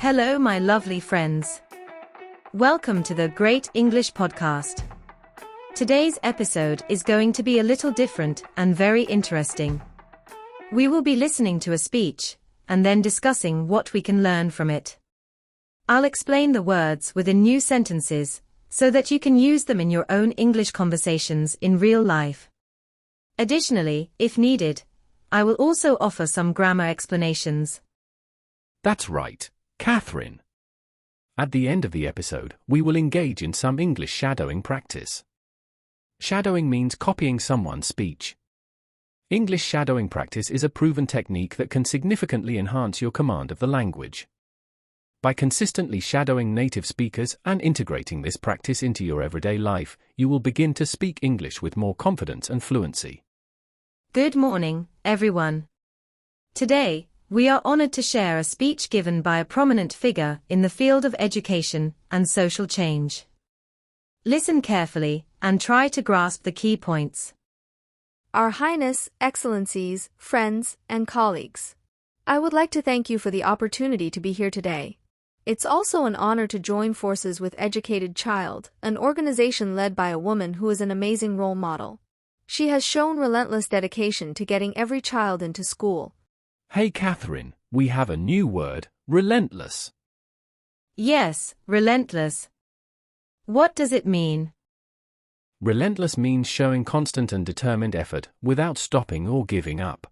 Hello, my lovely friends. Welcome to the Great English Podcast. Today's episode is going to be a little different and very interesting. We will be listening to a speech and then discussing what we can learn from it. I'll explain the words within new sentences so that you can use them in your own English conversations in real life. Additionally, if needed, I will also offer some grammar explanations. That's right, Catherine. At the end of the episode, we will engage in some English shadowing practice. Shadowing means copying someone's speech. English shadowing practice is a proven technique that can significantly enhance your command of the language. By consistently shadowing native speakers and integrating this practice into your everyday life, you will begin to speak English with more confidence and fluency. Good morning, everyone. Today, we are honored to share a speech given by a prominent figure in the field of education and social change. Listen carefully and try to grasp the key points. Our Highness, Excellencies, friends, and colleagues. I would like to thank you for the opportunity to be here today. It's also an honor to join forces with Educated Child, an organization led by a woman who is an amazing role model. She has shown relentless dedication to getting every child into school. Hey Catherine, we have a new word, relentless. Yes, relentless. What does it mean? Relentless means showing constant and determined effort without stopping or giving up.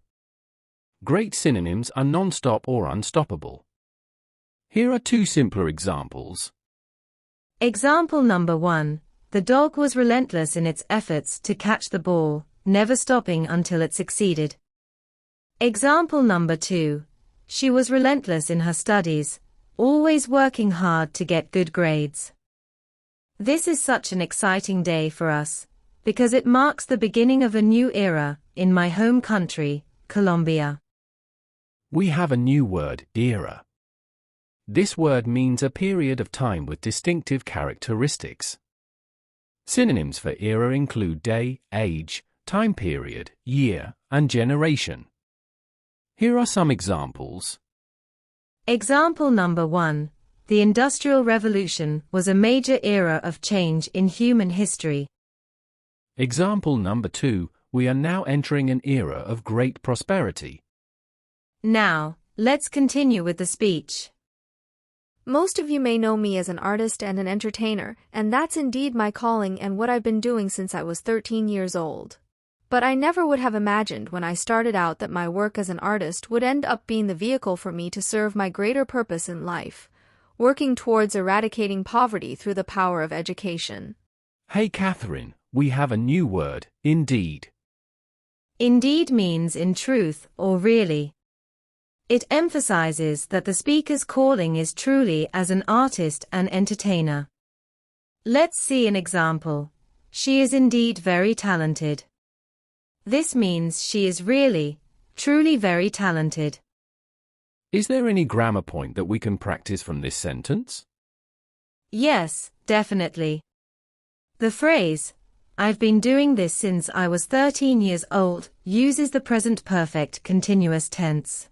Great synonyms are non-stop or unstoppable. Here are two simpler examples. Example number 1. The dog was relentless in its efforts to catch the ball, never stopping until it succeeded. Example number 2. She was relentless in her studies, always working hard to get good grades. This is such an exciting day for us, because it marks the beginning of a new era in my home country, Colombia. We have a new word, era. This word means a period of time with distinctive characteristics. Synonyms for era include day, age, time period, year, and generation. Here are some examples. Example number 1. The Industrial Revolution was a major era of change in human history. Example number 2. We are now entering an era of great prosperity. Now, let's continue with the speech. Most of you may know me as an artist and an entertainer, and that's indeed my calling and what I've been doing since I was 13 years old. But I never would have imagined when I started out that my work as an artist would end up being the vehicle for me to serve my greater purpose in life, working towards eradicating poverty through the power of education. Hey Catherine, we have a new word, indeed. Indeed means in truth or really. It emphasizes that the speaker's calling is truly as an artist and entertainer. Let's see an example. She is indeed very talented. This means she is really, truly very talented. Is there any grammar point that we can practice from this sentence? Yes, definitely. The phrase, "I've been doing this since I was 13 years old," uses the present perfect continuous tense.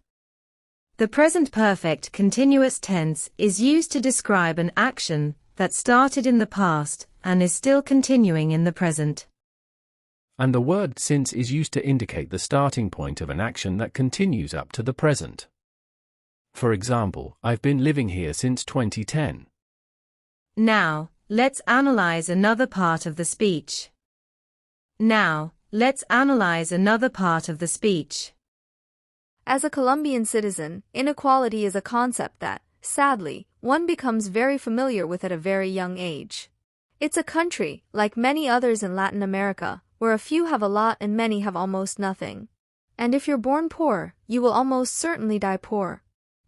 The present perfect continuous tense is used to describe an action that started in the past and is still continuing in the present. And the word since is used to indicate the starting point of an action that continues up to the present. For example, I've been living here since 2010. Now, let's analyze another part of the speech. As a Colombian citizen, inequality is a concept that, sadly, one becomes very familiar with at a very young age. It's a country, like many others in Latin America, where a few have a lot and many have almost nothing. And if you're born poor, you will almost certainly die poor.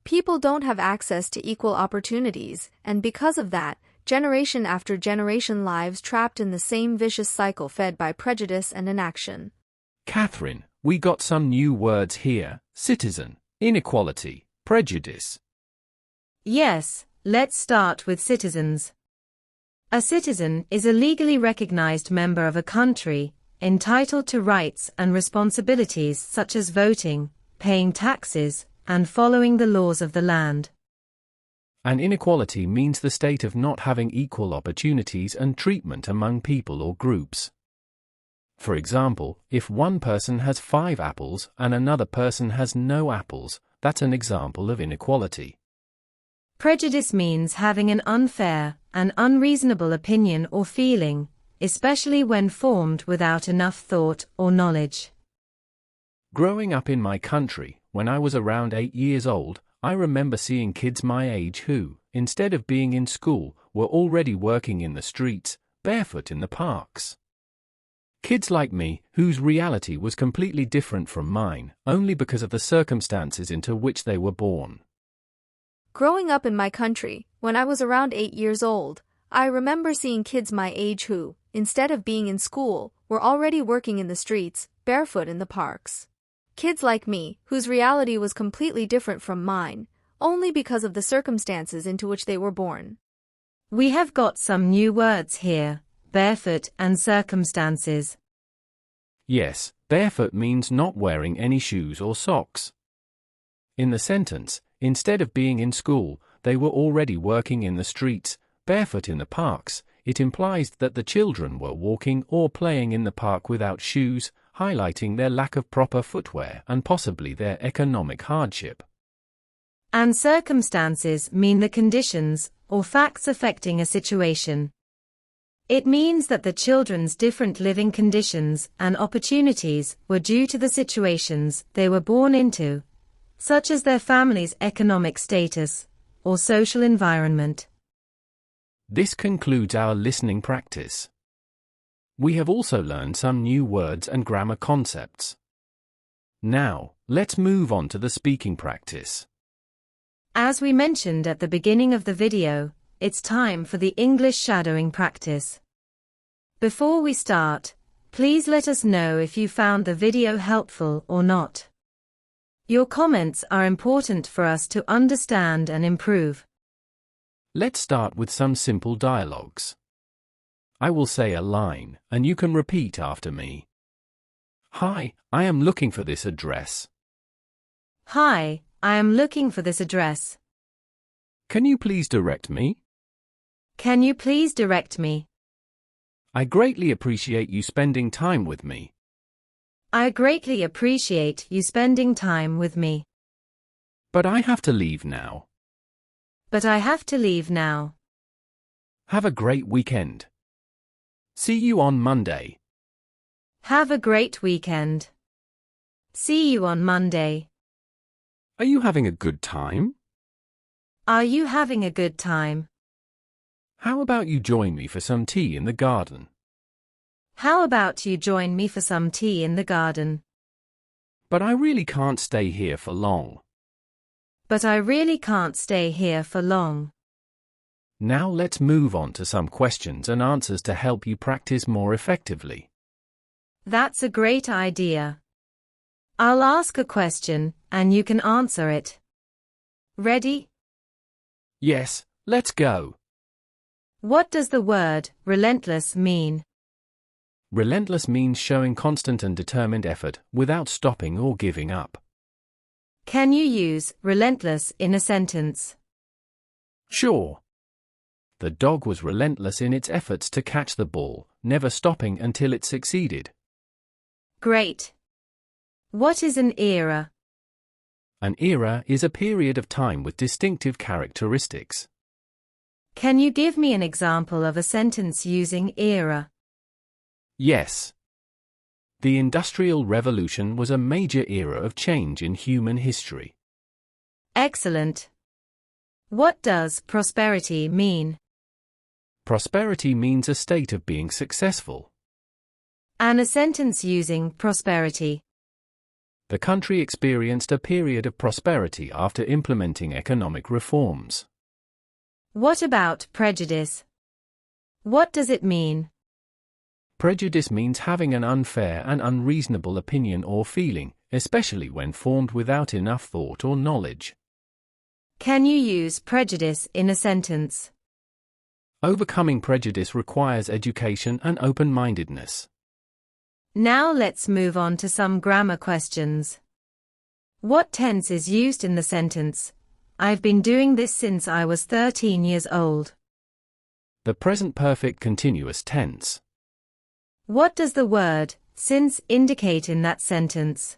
People don't have access to equal opportunities, and because of that, generation after generation lives trapped in the same vicious cycle fed by prejudice and inaction. Catherine, we got some new words here: citizen, inequality, prejudice. Yes, let's start with citizens. A citizen is a legally recognized member of a country, entitled to rights and responsibilities such as voting, paying taxes, and following the laws of the land. An inequality means the state of not having equal opportunities and treatment among people or groups. For example, if one person has 5 apples and another person has no apples, that's an example of inequality. Prejudice means having an unfair and unreasonable opinion or feeling, especially when formed without enough thought or knowledge. Growing up in my country, when I was around 8 years old, I remember seeing kids my age who, instead of being in school, were already working in the streets, barefoot in the parks. Kids like me, whose reality was completely different from mine, only because of the circumstances into which they were born. Growing up in my country, when I was around 8 years old, I remember seeing kids my age who, instead of being in school, were already working in the streets, barefoot in the parks. Kids like me, whose reality was completely different from mine, only because of the circumstances into which they were born. We have got some new words here, barefoot and circumstances. Yes, barefoot means not wearing any shoes or socks. In the sentence, instead of being in school, they were already working in the streets, barefoot in the parks, it implies that the children were walking or playing in the park without shoes, highlighting their lack of proper footwear and possibly their economic hardship. And circumstances mean the conditions or facts affecting a situation. It means that the children's different living conditions and opportunities were due to the situations they were born into, such as their family's economic status or social environment. This concludes our listening practice. We have also learned some new words and grammar concepts. Now, let's move on to the speaking practice. As we mentioned at the beginning of the video, it's time for the English shadowing practice. Before we start, please let us know if you found the video helpful or not. Your comments are important for us to understand and improve. Let's start with some simple dialogues. I will say a line, and you can repeat after me. Hi, I am looking for this address. Hi, I am looking for this address. Can you please direct me? Can you please direct me? I greatly appreciate you spending time with me. I greatly appreciate you spending time with me. But I have to leave now. But I have to leave now. Have a great weekend. See you on Monday. Have a great weekend. See you on Monday. Are you having a good time? Are you having a good time? How about you join me for some tea in the garden? How about you join me for some tea in the garden? But I really can't stay here for long. But I really can't stay here for long. Now let's move on to some questions and answers to help you practice more effectively. That's a great idea. I'll ask a question, and you can answer it. Ready? Yes, let's go. What does the word relentless mean? Relentless means showing constant and determined effort without stopping or giving up. Can you use relentless in a sentence? Sure. The dog was relentless in its efforts to catch the ball, never stopping until it succeeded. Great. What is an era? An era is a period of time with distinctive characteristics. Can you give me an example of a sentence using era? Yes. The Industrial Revolution was a major era of change in human history. Excellent. What does prosperity mean? Prosperity means a state of being successful. And a sentence using prosperity. The country experienced a period of prosperity after implementing economic reforms. What about prejudice? What does it mean? Prejudice means having an unfair and unreasonable opinion or feeling, especially when formed without enough thought or knowledge. Can you use prejudice in a sentence? Overcoming prejudice requires education and open-mindedness. Now let's move on to some grammar questions. What tense is used in the sentence, I've been doing this since I was 13 years old. The present perfect continuous tense. What does the word since indicate in that sentence?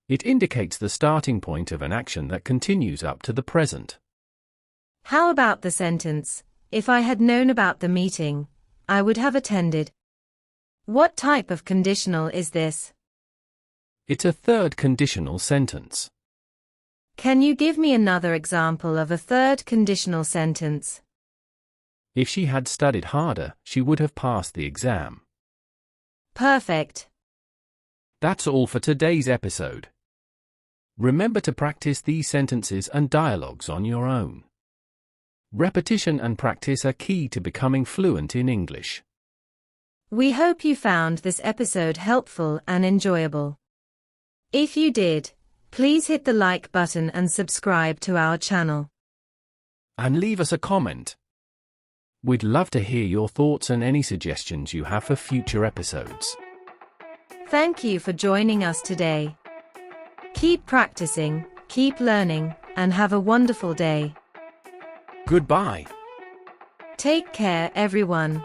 It indicates the starting point of an action that continues up to the present. How about the sentence, if I had known about the meeting, I would have attended? What type of conditional is this? It's a third conditional sentence. Can you give me another example of a third conditional sentence? If she had studied harder, she would have passed the exam. Perfect. That's all for today's episode. Remember to practice these sentences and dialogues on your own. Repetition and practice are key to becoming fluent in English. We hope you found this episode helpful and enjoyable. If you did, please hit the like button and subscribe to our channel. And leave us a comment. We'd love to hear your thoughts and any suggestions you have for future episodes. Thank you for joining us today. Keep practicing, keep learning, and have a wonderful day. Goodbye. Take care, everyone.